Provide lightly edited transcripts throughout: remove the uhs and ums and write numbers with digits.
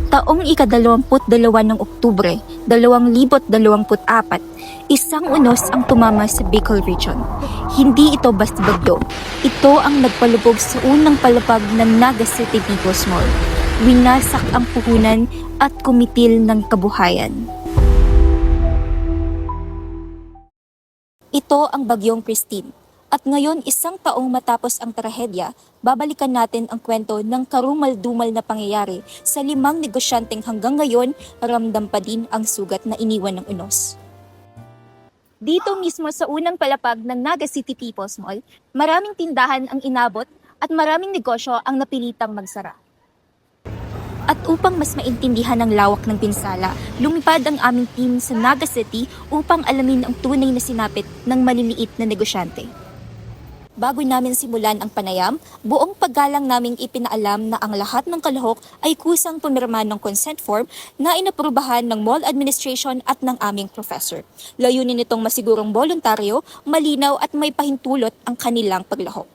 Taong ika-22 ng Oktubre, 2024, isang unos ang tumama sa Bicol Region. Hindi ito basta bagyo. Ito ang nagpalubog sa unang palapag ng Naga City People's Mall. Winasak ang puhunan at kumitil ng kabuhayan. Ito ang bagyong Christine. At ngayon, isang taong matapos ang trahedya, babalikan natin ang kwento ng karumal-dumal na pangyayari sa 5 negosyanteng hanggang ngayon ramdam pa din ang sugat na iniwan ng unos. Dito mismo sa unang palapag ng Naga City People's Mall, maraming tindahan ang inabot at maraming negosyo ang napilitang magsara. At upang mas maintindihan ang lawak ng pinsala, lumipad ang aming team sa Naga City upang alamin ang tunay na sinapit ng maliliit na negosyante. Bago namin simulan ang panayam, buong paggalang naming ipinaalam na ang lahat ng kalahok ay kusang pumirma ng consent form na inaprubahan ng mall administration at ng aming professor. Layunin nitong masigurong voluntaryo, malinaw at may pahintulot ang kanilang paglahok.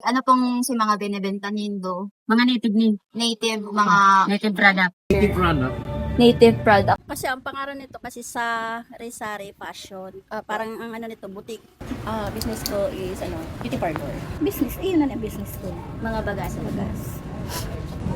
Ano pong si mga binibenta nindo? Mga native ni. Native, mga Native product. Native product. Native product. Kasi ang pangalan nito kasi sa Resare Fashion. Parang ang ano nito, boutique. Business ko is beauty parlor. Business, iyon na business ko. mga bagas.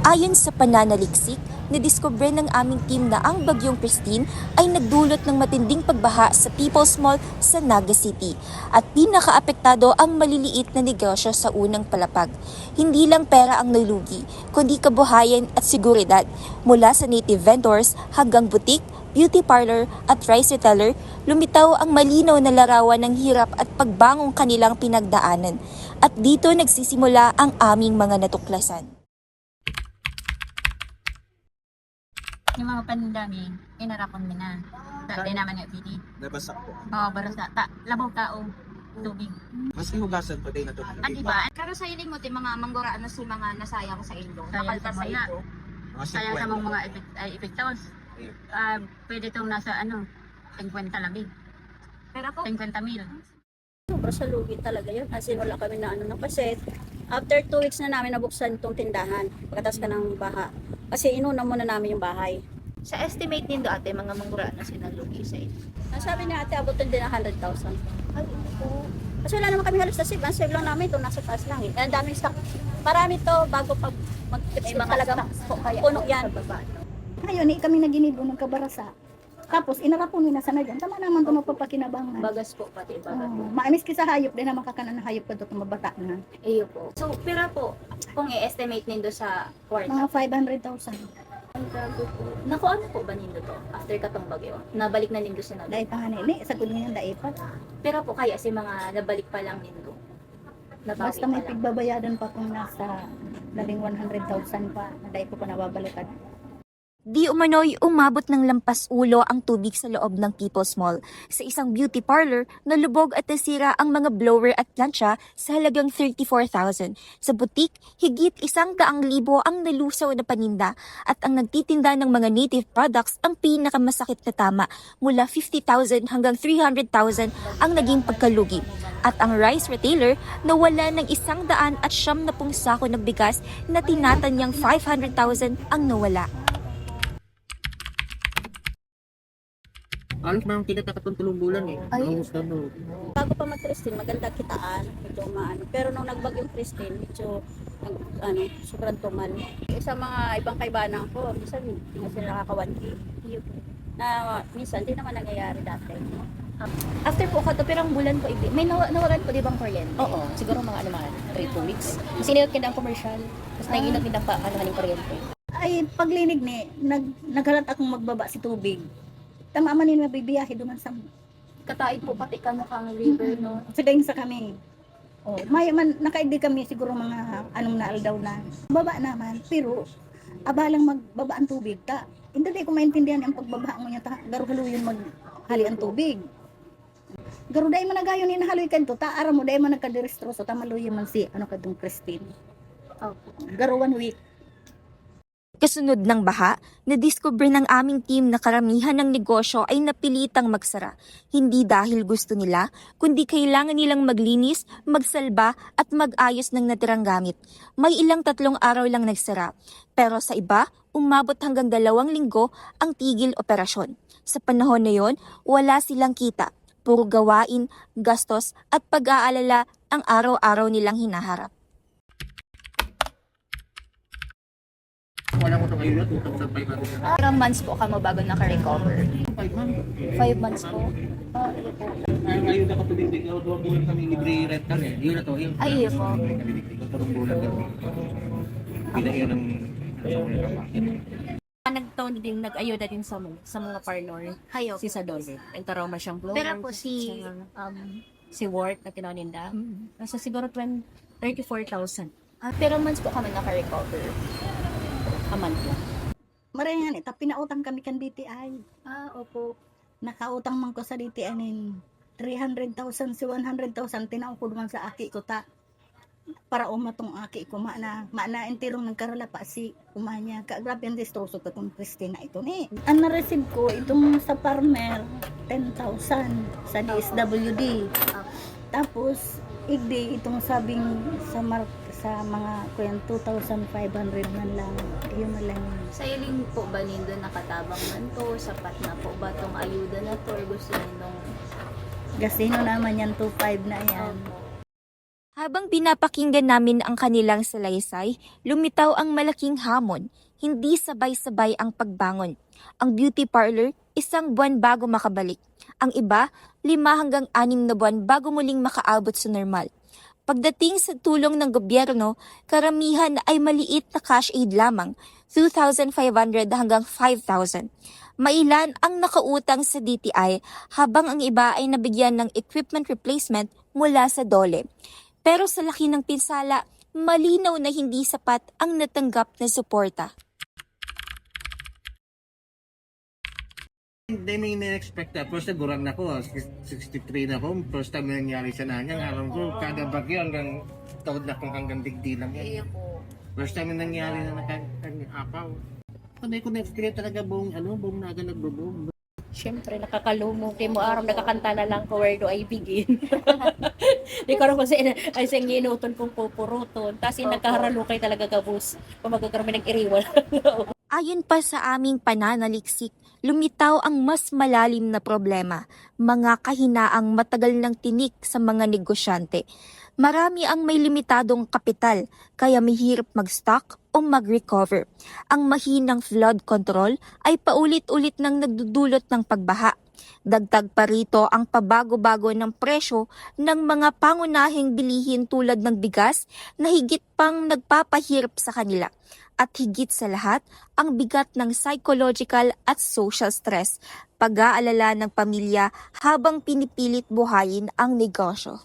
Ayon sa pananaliksik, nadiskubre ng aming team na ang bagyong Christine ay nagdulot ng matinding pagbaha sa People's Mall sa Naga City at pinakaapektado ang maliliit na negosyo sa unang palapag. Hindi lang pera ang nalugi, kundi kabuhayan at seguridad mula sa native vendors hanggang boutique, beauty parlor at rice retailer, lumitaw ang malinaw na larawan ng hirap at pagbangong kanilang pinagdaanan. At dito nagsisimula ang aming mga natuklasan. Yung mga pandami, inarakon mo na. Dati naman yung pili. Nabasak po. Oo, barusa. Labaw tao. Tubig. Mas ihugasan pa din na ito. At iba, Pero sa iling mo, ti mga manggura ano si mga nasayang sa ilo. Sayang Nakalta sa sa mga. ilo. Mga sayang sa 50. mga epektos. Pwede itong nasa 50 labing. Pero po, 50 mil. Sobra sa lugi talaga yun. Kasi wala kami na ano kasi after 2 weeks na namin nabuksan itong tindahan. Pagkatas ka ng baha. Kasi inuna muna namin yung bahay. sa estimate nindo ate, mga manggura na sinalugi sa ilo. Ang sabi ni ate, abutin din ng 100,000. Ay, ito. Kasi wala naman kami halos na save. Ang save lang namin ito, nasa taas lang. Ang daming stock. Marami to bago pag May mga talagang stocks po kaya puno ito yan. sa baba. Ngayon, kami naginibo ng kabarasa. Tapos, inarapon na sana dyan. Tama naman ito magpapakinabangan. Bagas po pati bagat. Maamis kisa hayop, din naman kakanan ng hayop ko ito mabata na. Iyo po. So, pera po, kung i-estimate nindo sa quarter. Mga 500,000. Ang grabe po. Naku, ano po ba nindo to? After katong bagyo? Nabalik na nindo sa Dahil pa ni, sa kunin yung daipat. Pero po kaya si mga nabalik pa lang nindo. Nabawi Basta may pa lang. pigbabayadan pa kung nasa 100,000 pa. Na dahil ko pa nababalikan. Di umano'y umabot ng lampas ulo ang tubig sa loob ng People's Mall. Sa isang beauty parlor, nalubog at nasira ang mga blower at plancha sa halagang 34,000. Sa butik, higit 100,000 ang nalusaw na paninda at ang nagtitinda ng mga native products ang pinakamasakit na tama. Mula 50,000 hanggang 300,000 ang naging pagkalugi. At ang rice retailer nawala ng 170 sako ng bigas na tinatanyang 500,000 ang nawala. Alos ba yung kinatakat ng bulan eh? Ay. Ang gusto mo. Bago pa mag-Christine, maganda kitaan, medyo maano. Pero nung nagbagyong Christine, medyo sobrang tumal. Sa mga ibang kaibanan ko, minsan hindi na sila nakaka-1K. Na minsan, hindi naman nangyayari dati. After po katapirang bulan po, may nawalan po di bang kuryente? Oo, siguro mga 2 weeks. Kasi nilot ka ng commercial. Tapos nag-inot din pa ng kuryente. Ay, paglinig ni, naghalat akong magbaba si tubig. Tama man ni mabibiyahe duman sa Kataid po pati kamukhang river, no? Sigayin sa kami. Oh, may man nakaigdi kami siguro mga anong naaldaw na. Baba naman, pero abalang magbaba ang tubig ta. Hindi ko maintindihan ang pagbaba mo niya ta. Garo haluyon maghali ang tubig. Garo day man nagayon ni nahaloy kanto ta ara mo day man nagkadirestro so ta maluyon man si ano kadtong Christine. Garo 1 week. Kasunod ng baha, nadiskubre ng aming team na karamihan ng negosyo ay napilitang magsara. Hindi dahil gusto nila, kundi kailangan nilang maglinis, magsalba at mag-ayos ng natirang gamit. May ilang 3 araw lang nagsara. Pero sa iba, umabot hanggang 2 linggo ang tigil operasyon. Sa panahon na yon, wala silang kita. Puro gawain, gastos at pag-aalala ang araw-araw nilang hinaharap. Wala ko ito kayo na, 2,500 na. Ilang months po ka mo bago naka-recover? 5 months. 5 months po. Ngayon ako tumitig, doon buwan kami libre rental eh. Yun na to, yun. Ay, iyo po. Kami parang bulan yun. Bilang yun ang Nagtaon din, nag-ayuda din sa mga partner. Hayo. Si Sadol. Nagtaroma siyang blower. Pero po si, si Ward na tinaninda. So siguro 34,000 pero months po kami naka-recover. a month lang. Maringan ita, pinautang kami kan DTI. Opo. Nakautang man ko sa DTI nin 300,000 si 100,000 tinaw ko duman sa aki ko ta. Para umatong aki ko mana entirong nagkarala pa si umanya ka grabe ang destroso ka tong Christina ito ni. Ang na-receive ko itong sa farmer 10,000 sa DSWD. Tapos igdi itong sabing sa mga kuyan 2,500 man lang. Yun na lang yun. Sa iling po ba nindo nakatabang man to? Sapat na po ba tong ayuda na to? Or gusto niyo nung... Gasino naman yan 2,500 na yan. Habang pinapakinggan namin ang kanilang salaysay, lumitaw ang malaking hamon. Hindi sabay-sabay ang pagbangon. Ang beauty parlor, 1 buwan bago makabalik. Ang iba, 5 hanggang 6 na buwan bago muling makaabot sa normal. Pagdating sa tulong ng gobyerno, karamihan ay maliit na cash aid lamang, 2,500 hanggang 5,000. Mailan ang nakautang sa DTI habang ang iba ay nabigyan ng equipment replacement mula sa DOLE. Pero sa laki ng pinsala, malinaw na hindi sapat ang natanggap na suporta. Hindi may in-expect na. First, nagurang na ko. 63 na ko. First time na nangyari sa nanya. Alam ko, kada bagyo hanggang taod na kung hanggang digdi lang yan. First time na nangyari na nakang-apaw. Hindi ko na-experience talaga buong naga nagbo-boom. Siyempre, nakakalumong. Di mo aram, nakakanta na lang ko where do I begin. Di ko aram kasi ay siyang ginuton kong pupuruton. Tapos nakaharalukay talaga kabus. Kung magkakaroon ng iriwal. Ayon pa sa aming pananaliksik, lumitaw ang mas malalim na problema, mga kahinaang matagal ng tinik sa mga negosyante. Marami ang may limitadong kapital, kaya mahirap mag-stock o mag-recover. Ang mahinang flood control ay paulit-ulit nang nagdudulot ng pagbaha. Dagdag pa rito ang pabago-bago ng presyo ng mga pangunahing bilihin tulad ng bigas na higit pang nagpapahirap sa kanila. At higit sa lahat, ang bigat ng psychological at social stress, pag-aalala ng pamilya habang pinipilit buhayin ang negosyo.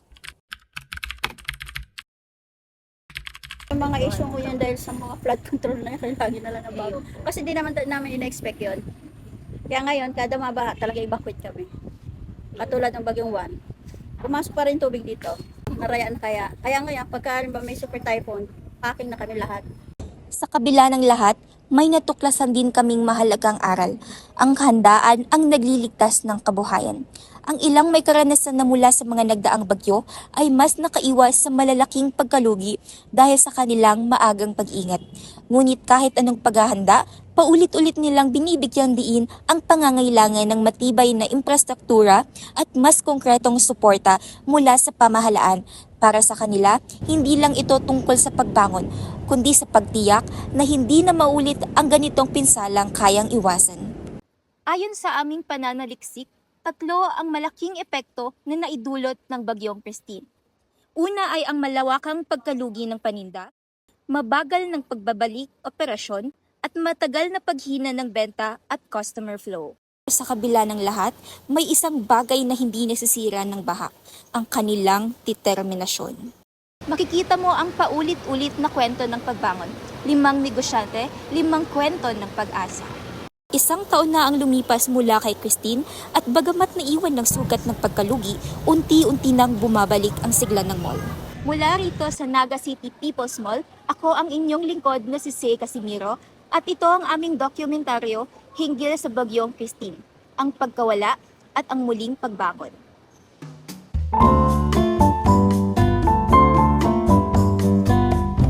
Yung mga issue ko yun dahil sa mga flood control na yun, lagi na lang nabago. Kasi di naman namin in-expect yun. Kaya ngayon, kada mabaha talaga evacuate kami. Katulad ng bagyong 1. Pumasok pa rin tubig dito. Narayaan kaya. Kaya ngayon, pagka may super typhoon, packing na kami lahat. Sa kabila ng lahat, may natuklasan din kaming mahalagang aral. Ang kahandaan ang nagliligtas ng kabuhayan. Ang ilang may karanasan na mula sa mga nagdaang bagyo ay mas nakaiwas sa malalaking pagkalugi dahil sa kanilang maagang pag-ingat. Ngunit kahit anong paghahanda, paulit-ulit nilang binibigyang diin ang pangangailangan ng matibay na infrastruktura at mas konkretong suporta mula sa pamahalaan. Para sa kanila, hindi lang ito tungkol sa pagbangon, kundi sa pagtiyak na hindi na maulit ang ganitong pinsalang kayang iwasan. Ayon sa aming pananaliksik, 3 ang malaking epekto na naidulot ng bagyong Christine. Una ay ang malawakang pagkalugi ng paninda, mabagal ng pagbabalik operasyon at matagal na paghina ng benta at customer flow. Sa kabila ng lahat, may isang bagay na hindi nasisira ng baha, ang kanilang determinasyon. Makikita mo ang paulit-ulit na kwento ng pagbangon. 5 negosyante, 5 kwento ng pag-asa. 1 taon na ang lumipas mula kay Christine at bagamat naiwan ng sugat ng pagkalugi, unti-unti nang bumabalik ang sigla ng mall. Mula rito sa Naga City People's Mall, ako ang inyong lingkod na si C. Casimiro at ito ang aming dokumentaryo hinggil sa bagyong Christine, ang pagkawala at ang muling pagbangon.